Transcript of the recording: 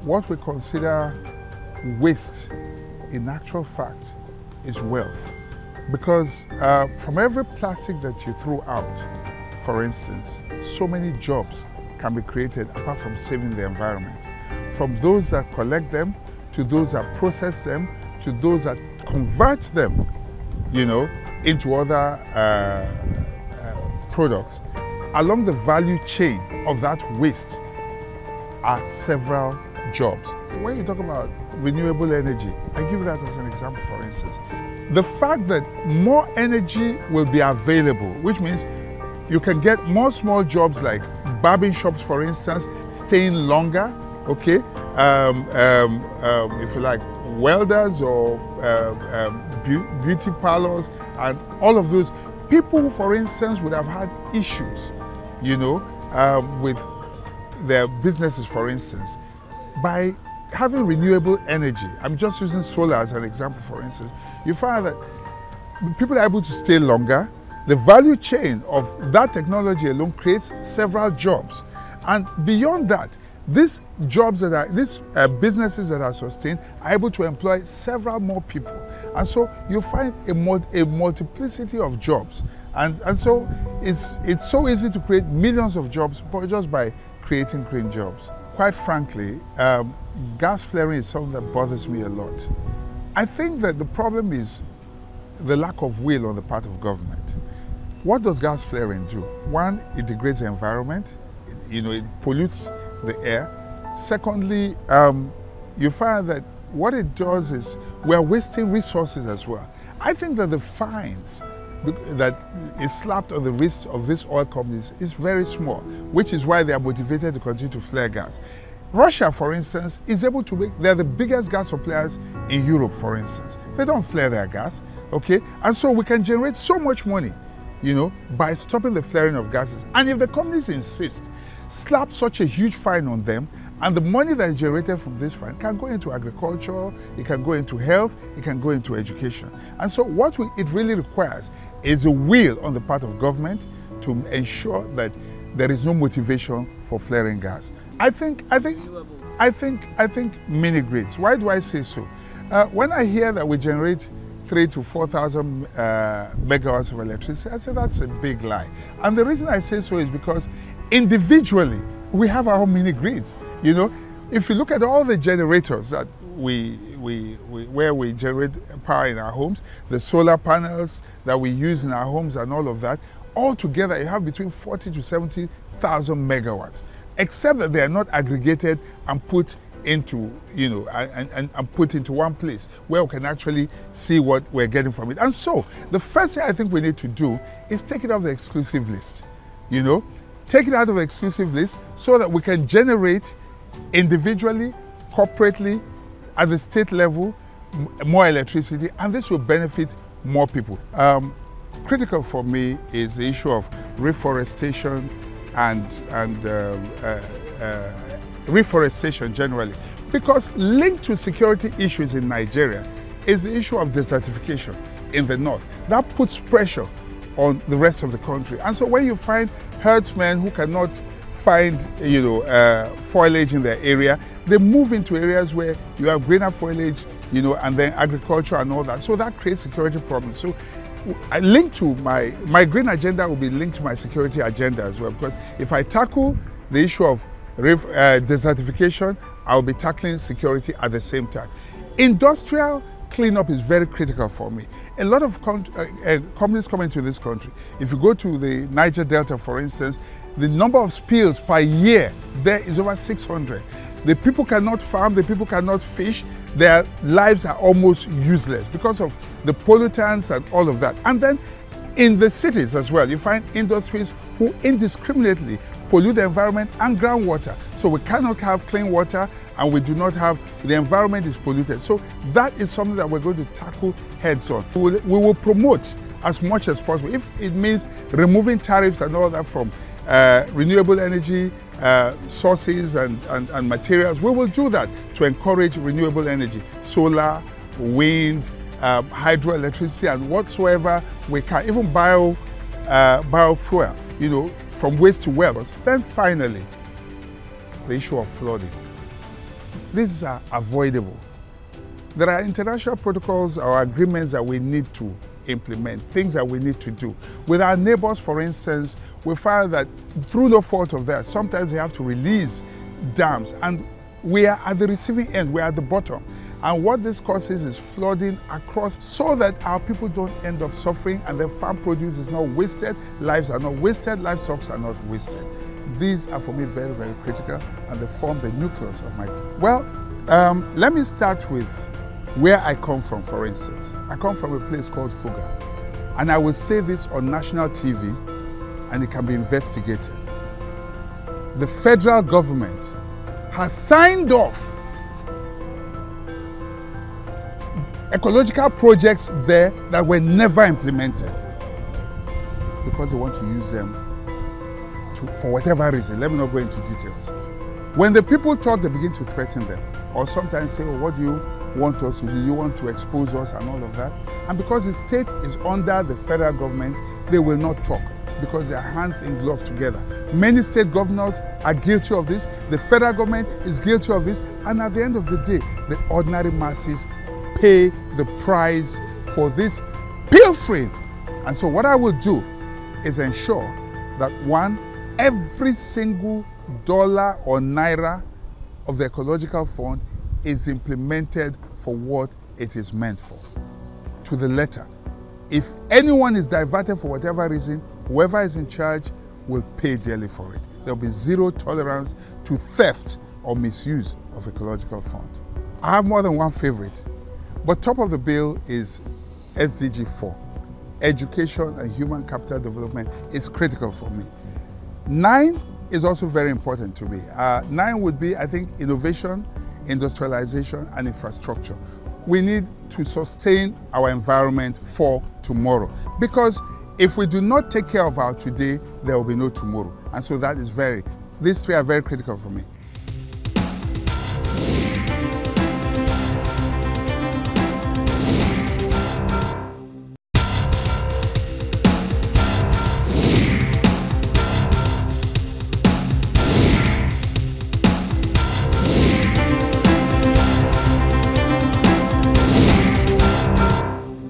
what we consider waste, in actual fact, is wealth. Because from every plastic that you throw out, for instance, so many jobs can be created apart from saving the environment. From those that collect them, to those that process them, to those that convert them, into other products. Along the value chain of that waste are several jobs. When you talk about renewable energy, I give that as an example, for instance. The fact that more energy will be available, which means you can get more small jobs like barbing shops, for instance, staying longer, okay? If you like, welders or beauty parlors and all of those. People who, for instance, would have had issues, with their businesses, for instance, by having renewable energy. I'm just using solar as an example, for instance. You find that people are able to stay longer. The value chain of that technology alone creates several jobs. And beyond that, these jobs these businesses that are sustained are able to employ several more people. And so you find a multiplicity of jobs. And so it's so easy to create millions of jobs just by creating green jobs. Quite frankly, gas flaring is something that bothers me a lot. I think that the problem is the lack of will on the part of government. What does gas flaring do? One, it degrades the environment. It pollutes the air. Secondly, you find that what it does is we're wasting resources as well. I think that the fines that is slapped on the wrists of these oil companies is very small, which is why they are motivated to continue to flare gas. Russia, for instance, is able to they're the biggest gas suppliers in Europe, for instance. They don't flare their gas, okay? And so we can generate so much money, by stopping the flaring of gases. And if the companies insist, slap such a huge fine on them, and the money that is generated from this fine can go into agriculture, it can go into health, it can go into education. And so what it really requires is a will on the part of government to ensure that there is no motivation for flaring gas. I think mini grids. Why do I say so? When I hear that we generate 3,000 to 4,000 megawatts of electricity, I say that's a big lie. And the reason I say so is because individually, we have our own mini grids. If you look at all the generators that where we generate power in our homes, the solar panels that we use in our homes and all of that, all together you have between 40 to 70,000 megawatts, except that they are not aggregated and put into, and put into one place where we can actually see what we're getting from it. And so the first thing I think we need to do is take it off the exclusive list, take it out of the exclusive list so that we can generate individually, corporately, at the state level, more electricity, and this will benefit more people. Critical for me is the issue of reforestation and reforestation generally, because linked to security issues in Nigeria is the issue of desertification in the north. That puts pressure on the rest of the country. And so when you find herdsmen who cannot find foliage in their area, they move into areas where you have greener foliage, and then agriculture and all that. So that creates security problems. So I link to my green agenda will be linked to my security agenda as well, because if I tackle the issue of desertification, I'll be tackling security at the same time. Industrial cleanup is very critical for me. A lot of companies come into this country. If you go to the Niger Delta, for instance, the number of spills per year there is over 600. The people cannot farm, the people cannot fish, their lives are almost useless because of the pollutants and all of that. And then in the cities as well, you find industries who indiscriminately pollute the environment and groundwater. So we cannot have clean water, and we do not have, the environment is polluted. So that is something that we're going to tackle heads on. We will promote as much as possible. If it means removing tariffs and all that from renewable energy sources and materials, we will do that to encourage renewable energy, solar, wind, hydroelectricity, and whatsoever we can, even biofuel, from waste to wealth. Then finally, the issue of flooding. these are avoidable. There are international protocols or agreements that we need to implement, things that we need to do. With our neighbors, for instance, we find that through no fault of theirs, sometimes they have to release dams, and we are at the receiving end, we are at the bottom. And what this causes is flooding across, so that our people don't end up suffering, and the farm produce is not wasted, lives are not wasted, livestock are not wasted. These are for me very, very critical, and they form the nucleus of my... Well, let me start with where I come from, for instance. I come from a place called Fuga, and I will say this on national TV, and it can be investigated. The federal government has signed off ecological projects there that were never implemented because they want to use them for whatever reason. Let me not go into details. When the people talk, they begin to threaten them, or sometimes say, oh, what do you want us to do? You want to expose us and all of that. And because the state is under the federal government, they will not talk because they are hands in glove together. Many state governors are guilty of this. The federal government is guilty of this. And at the end of the day, the ordinary masses pay the price for this pilfering. And so what I will do is ensure that one, every single dollar or naira of the ecological fund is implemented for what it is meant for, to the letter. If anyone is diverted for whatever reason, whoever is in charge will pay dearly for it. There will be zero tolerance to theft or misuse of ecological fund. I have more than one favorite, but top of the bill is SDG 4. Education and human capital development is critical for me. 9 is also very important to me. 9 would be, I think, innovation, industrialization, and infrastructure. We need to sustain our environment for tomorrow, because if we do not take care of our today, there will be no tomorrow. And so that is these 3 are very critical for me.